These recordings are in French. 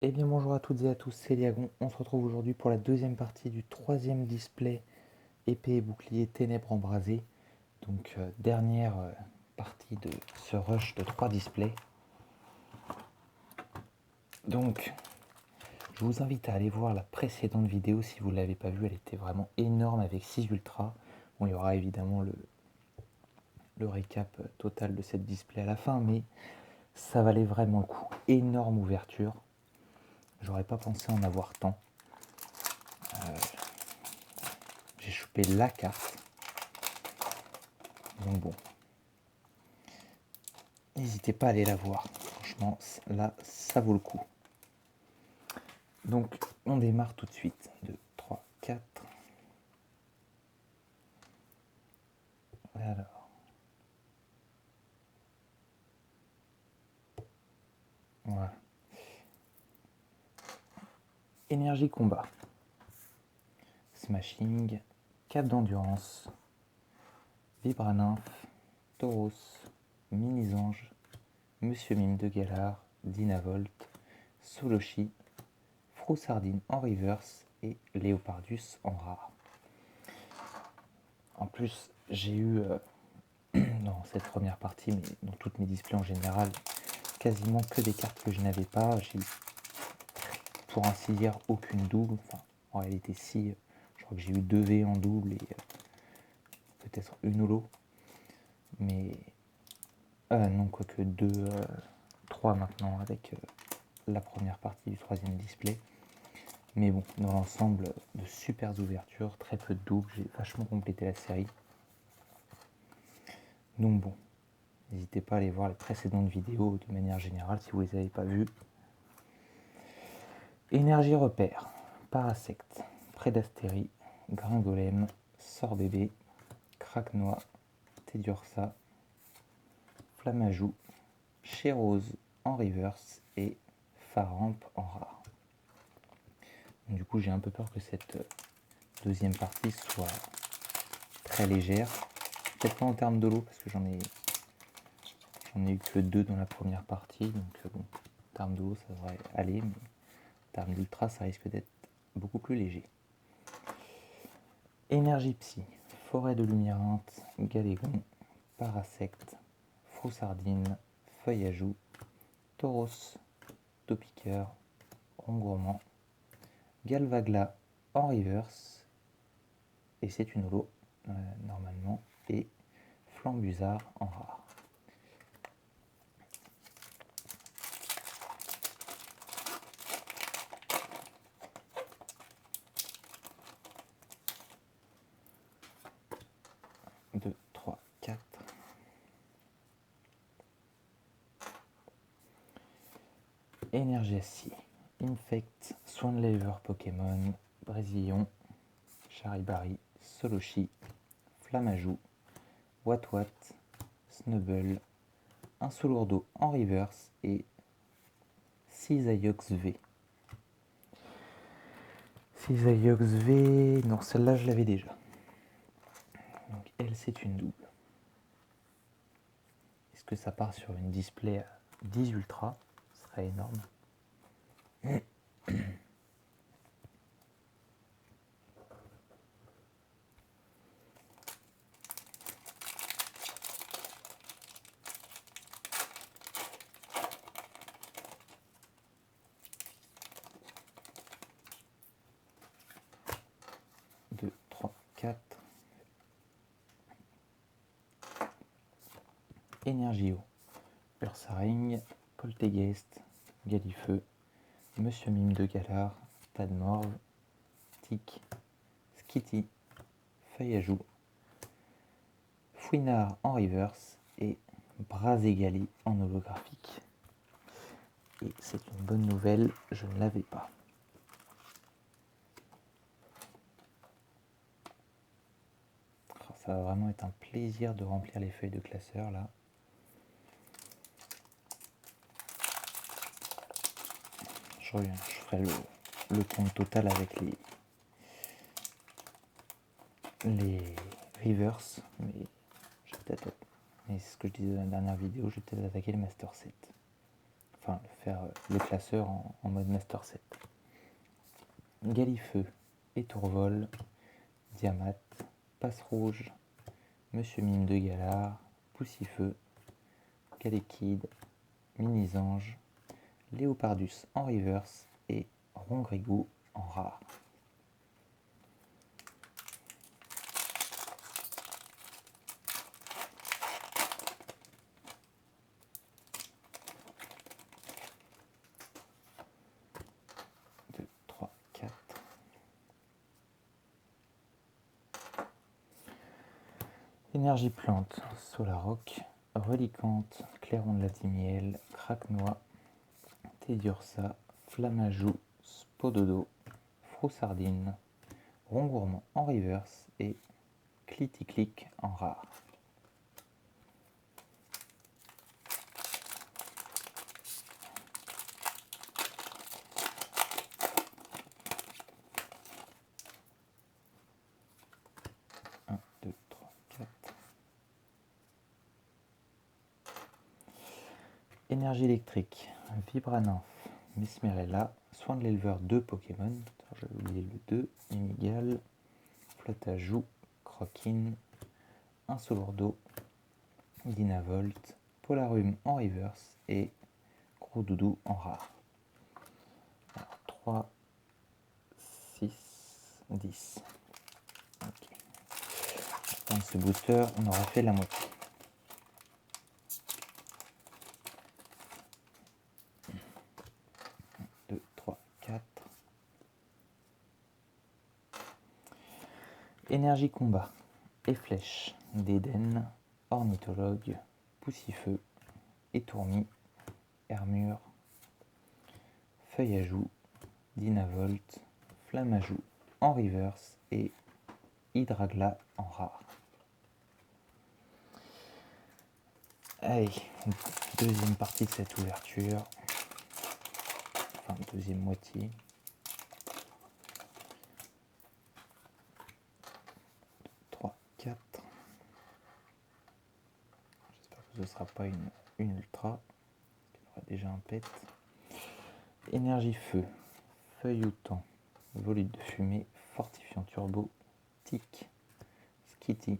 Eh bien bonjour à toutes et à tous, c'est Liagon. On se retrouve aujourd'hui pour la deuxième partie du troisième display épée et bouclier ténèbres embrasées. Donc dernière partie de ce rush de 3 displays. Donc je vous invite à aller voir la précédente vidéo si vous ne l'avez pas vue, elle était vraiment énorme avec 6 ultras. Bon, il y aura évidemment le récap total de cette display à la fin, mais ça valait vraiment le coup. Énorme ouverture, j'aurais pas pensé en avoir tant. J'ai chopé la carte. Donc bon, n'hésitez pas à aller la voir. Franchement, là, ça vaut le coup. Donc, on démarre tout de suite. 2, 3, 4. Alors, voilà. Énergie combat. Smashing. Cap d'endurance. Vibranymphe. Tauros. Mini-ange. Monsieur Mime de Galar. Dynavolt. Soloshi. Froussardine en reverse. Et Léopardus en rare. En plus, j'ai eu dans cette première partie, mais dans toutes mes displays en général, quasiment que des cartes que je n'avais pas. J'ai pour ainsi dire aucune double. Enfin, en réalité, si, je crois que j'ai eu 2 V en double et peut-être une holo. Mais non, quoique 2, 3 maintenant avec la première partie du troisième display. Mais bon, dans l'ensemble, de super ouvertures, très peu de doubles. J'ai vachement complété la série. Donc bon, n'hésitez pas à aller voir les précédentes vidéos de manière générale si vous ne les avez pas vues. Énergie repère, Parasect, Prédastérie, Gringolem, Sorbébé, Craquenois, Tedursa, Flamajou, Chérose en reverse et Faramp en rare. Donc, du coup, j'ai un peu peur que cette deuxième partie soit très légère. Peut-être pas en termes de lot, parce que j'en ai eu que 2 dans la première partie. Donc, bon, en termes de lot, ça devrait aller, mais en termes d'ultra, ça risque d'être beaucoup plus léger. Énergie Psy, Forêt de Lumiérinte, Galégon, Parasect, Froussardine, Feuille à Joux, Tauros, Topiqueur, Rongourmand, Galvagla en reverse, et c'est une holo normalement, et Flambusard en rare. Deux, 3, 4. Énergie, Infect, Swanlever Pokémon, Brésillon, Charibari, Soloshi, Flamajou, Watwat, Snubble, un Solourdo en reverse et 6 Aiox V. 6 Aiox V, non celle-là je l'avais déjà. Donc elle c'est une double. Est-ce que ça part sur une display à 10 ultra? Ce serait énorme. 2, 3, 4. Energio, Ursaring, Poltegeist, Galifeu, Monsieur Mime de Galar, Tadmorve, Tic, Skitty, Feuille à Joux, Fouinard en reverse et Braségali en holographique. Et c'est une bonne nouvelle, je ne l'avais pas. Ça va vraiment être un plaisir de remplir les feuilles de classeur là. Je ferai le compte total avec les reverse, mais c'est ce que je disais dans la dernière vidéo, je vais peut-être attaquer le Master 7. Enfin, le faire le classeur en mode Master 7. Galifeu, Étourvol, Diamat, Passe Rouge, Monsieur Mime de Galard, Poussifeu, Galekid, Minisange, Léopardus en reverse et Rongrigou en rare. Énergie plante, Solaroc, Relicante, Clairon de la Timiel, Craquenois, Tedursa, Flamajou, Spododo, Froussardine, Rongourmand en reverse et Cliticlic en rare. Énergie électrique, Vibranymph, Mesmerella, Soin de l'éleveur 2 Pokémon, j'avais oublié le 2, Mimigal, Flotajou, Croquine, Insolordo, Dynavolt, Polarum en reverse et Gros Doudou en rare. Alors, 3, 6, 10. Okay. Dans ce booster, on aura fait la moitié. 2, 3, 4. Énergie combat, Efflèche, Dédenne, Ornithologue, Poussifeu, Étourmi, Hermure, Feuillajou, Dynavolt, Flamajou en reverse et Hydragla en rare. Allez, deuxième partie de cette ouverture, enfin deuxième moitié. 3, 4. J'espère que ce ne sera pas une ultra, qui aura déjà un pet. Énergie feu, Feuilloutant, Volute de fumée, Fortifiant turbo, Tic, Skitty,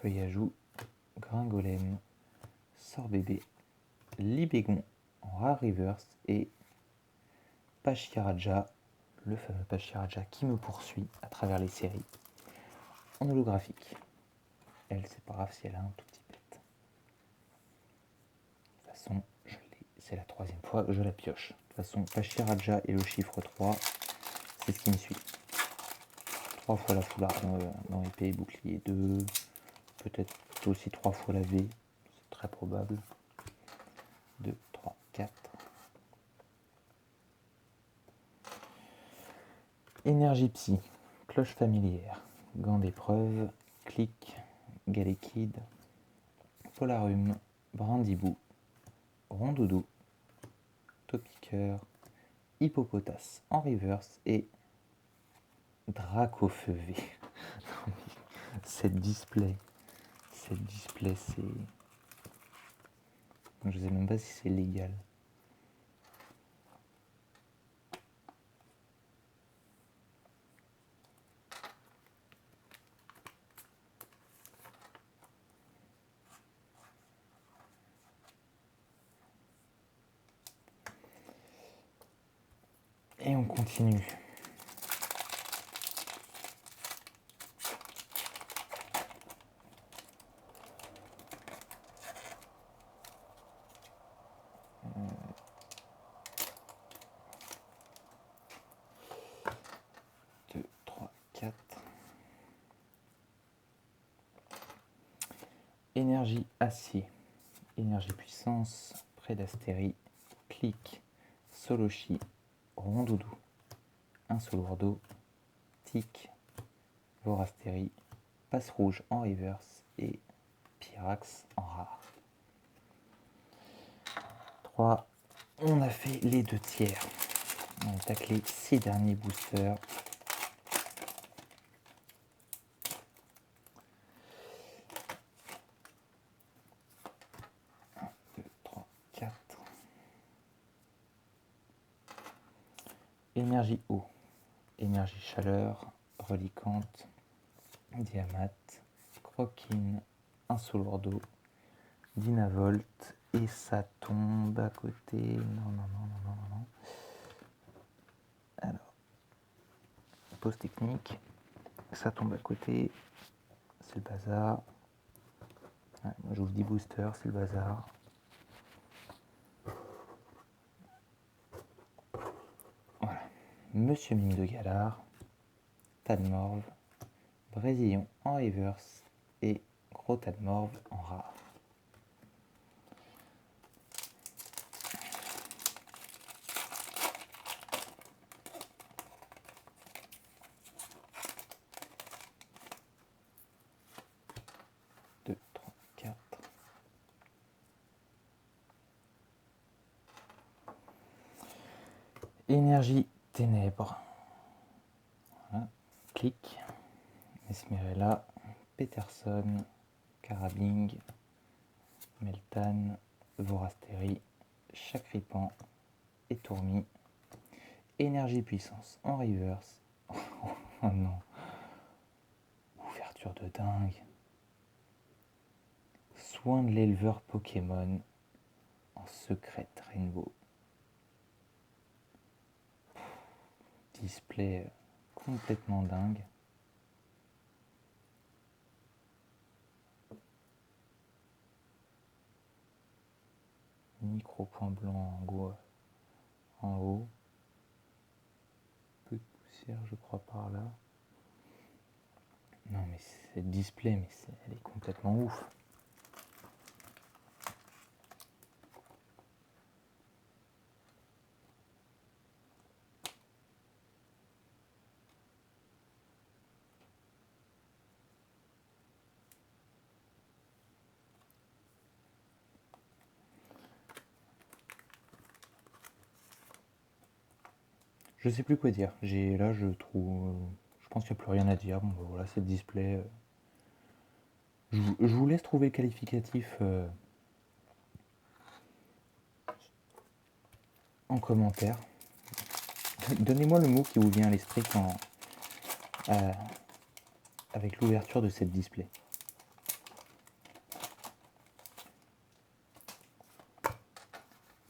Feuillajou, Gringolem, Sorbébé, Libégon en rare reverse et Pachiraja, le fameux Pachiraja qui me poursuit à travers les séries en holographique. Elle, c'est pas grave si elle a un tout petit pet. De toute façon, c'est la troisième fois que je la pioche. De toute façon, Pachiraja et le chiffre 3, c'est ce qui me suit. 3 fois la foulard dans épée, bouclier 2, peut-être aussi 3 fois la V, c'est très probable. 2, 3, 4. Énergie psy, Cloche familière, Gant d'épreuve, Clic, Galekid, Polarum, Brandibou, Rondoudou, Topiqueur, Hippopotas en reverse et Dracofeu V. Cette display, c'est... Je sais même pas si c'est légal. Et on continue. Énergie acier, énergie puissance, Prédastérie, Clic, Solochi, Rondoudou, Insolordo, Tic, Vorastérie, Passe Rouge en reverse et Pyrax en rare. 3. On a fait les 2 tiers. On a taclé 6 derniers boosters. 1, 2, 3, 4. Énergie eau, énergie chaleur, reliquante, diamate, croquine, insolordo, dynavolt, et ça tombe à côté. Non. Alors, pause technique, ça tombe à côté, c'est le bazar. Ouais, moi j'ouvre 10 boosters, c'est le bazar. Voilà. Monsieur Mime de Galard, Tadmorve, Brésillon en reverse et Gros Tadmorve en rare. Deux, trois, quatre. Énergie ténèbres. Voilà. Clic. Esmerella, Peterson, Carabing, Meltan, Vorasteri, Chakripan et Tourmi. Énergie puissance en reverse. Oh non. Ouverture de dingue. Soin de l'éleveur Pokémon en secret Rainbow. Display complètement dingue. Micro point blanc en haut. Peu de poussière je crois par là. Non mais c'est display, mais elle est complètement ouf. Je sais plus quoi dire. Là je trouve, je pense qu'il n'y a plus rien à dire. Bon ben voilà, c'est le display. Je vous laisse trouver le qualificatif en commentaire. Donnez-moi le mot qui vous vient à l'esprit avec l'ouverture de cette display.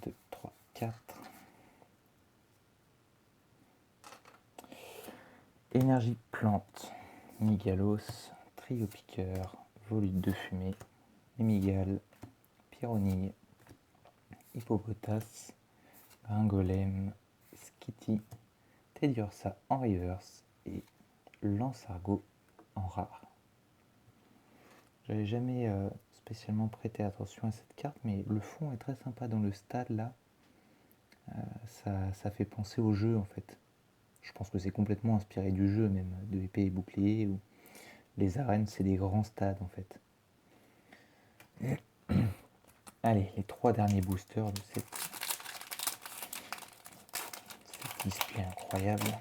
2, 3, 4. Énergie plante, Migalos, Trio Piqueur, Volute de fumée, Mimigal, Pyronille, Hippopotas, Gringolem, Skitty, Teddiursa en reverse et Lance-Argot en rare. J'avais jamais spécialement prêté attention à cette carte, mais le fond est très sympa dans le stade là. Ça fait penser au jeu en fait. Je pense que c'est complètement inspiré du jeu même, de épée et bouclier. Où les arènes c'est des grands stades en fait. Allez, les 3 derniers boosters de cette display incroyable.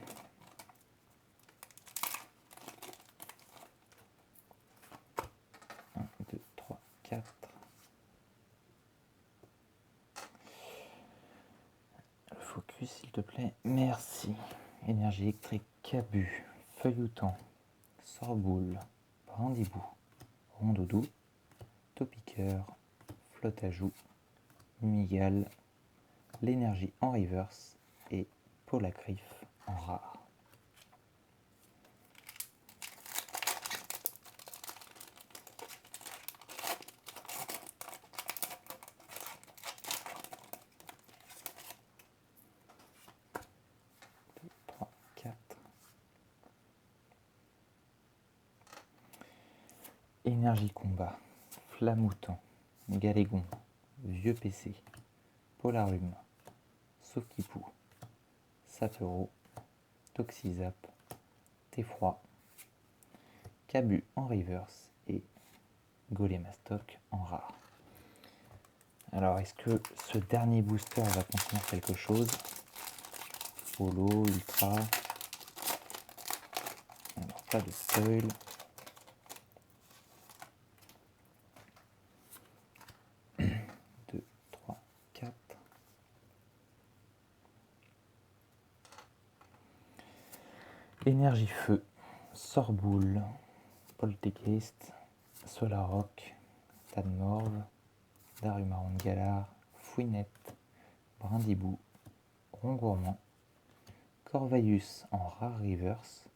1, 2, 3, 4. Le focus s'il te plaît, merci. Énergie électrique, Cabu, Feuilleton, Sorboule, Brandibou, Rondoudou, Topiqueur, Flotte à joues, Migal, l'énergie en reverse et Polacrif en rare. Énergie combat, Flamoutant, Galégon, Vieux PC, Polarum, Sauf-Kipou, Sapero, Toxizap, Teffroi, Cabu en reverse et Golémastoc en rare. Alors est-ce que ce dernier booster va contenir quelque chose? Holo, Ultra. Alors pas de foil. 2, 3, 4. Énergie Feu, Sorboule, Poltergeist, Solarrock, Tadmorve, Daruma de Galar, Fouinette, Brindibou, Rongourmand, Corvaillus en rare reverse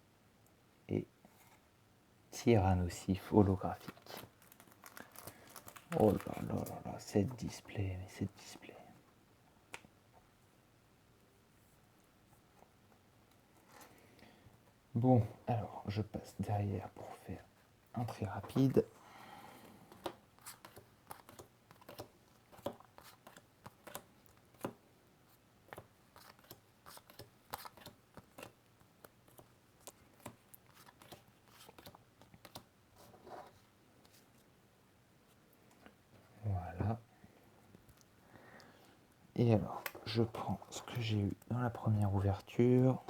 et Tyrannosif holographique. Oh là là là là, cette display, mais cette display. Bon, alors je passe derrière pour faire un tri rapide. Voilà. Et alors, je prends ce que j'ai eu dans la première ouverture.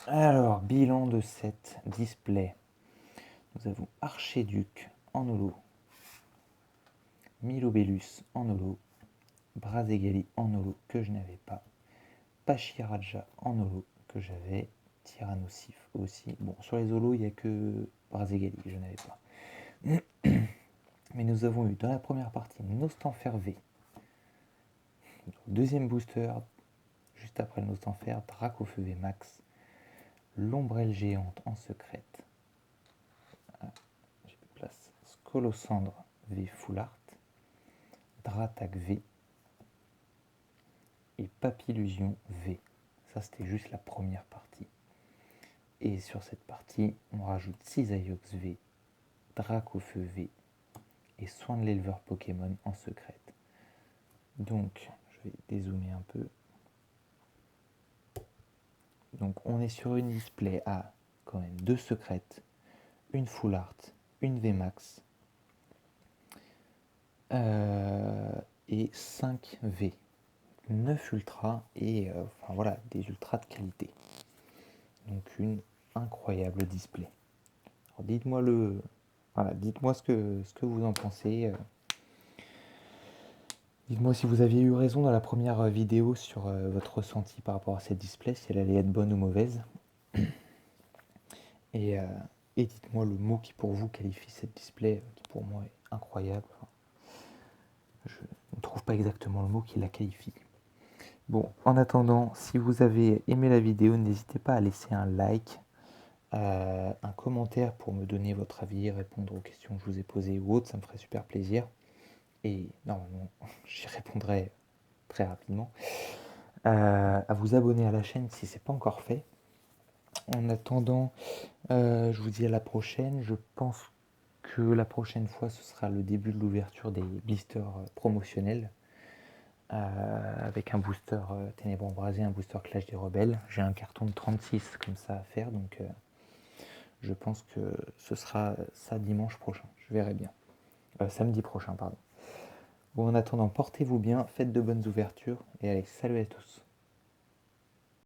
Alors, bilan de cette display. Nous avons Archéduc en holo, Milobellus en holo, Brazegali en holo que je n'avais pas, Pachiraja en holo que j'avais, Tyrannosif aussi. Bon, sur les holos, il n'y a que Brazegali que je n'avais pas. Mais nous avons eu dans la première partie Nostanfer V. Deuxième booster, juste après le Nostanfer, Dracofeu V Max, L'ombrelle géante en secrète. Ah, j'ai plus de place. Scolosandre V Full Art, Dratac V et Papillusion V. Ça, c'était juste la première partie. Et sur cette partie, on rajoute Cisaiox V, Dracofeu V et Soin de l'éleveur Pokémon en secrète. Donc, je vais dézoomer un peu. Donc, on est sur une display à quand même 2 secrètes, une Full Art, une VMAX et 5 V. 9 ultras et enfin voilà, des ultras de qualité. Donc une incroyable display. Alors dites-moi dites-moi ce que vous en pensez. Dites-moi si vous aviez eu raison dans la première vidéo sur votre ressenti par rapport à cette display, si elle allait être bonne ou mauvaise. Et dites-moi le mot qui pour vous qualifie cette display, qui pour moi est incroyable. Enfin, je ne trouve pas exactement le mot qui la qualifie. Bon, en attendant, si vous avez aimé la vidéo, n'hésitez pas à laisser un like, un commentaire pour me donner votre avis, répondre aux questions que je vous ai posées ou autres, ça me ferait super plaisir. Et normalement, j'y répondrai très rapidement. À vous abonner à la chaîne si ce n'est pas encore fait. En attendant, je vous dis à la prochaine. Je pense que la prochaine fois, ce sera le début de l'ouverture des blisters promotionnels. Avec un booster Ténèbres Embrasées, un booster Clash des Rebelles. J'ai un carton de 36 comme ça à faire, donc je pense que ce sera ça dimanche prochain. Je verrai bien. Samedi prochain, pardon. Bon, en attendant, portez-vous bien, faites de bonnes ouvertures, et allez, salut à tous.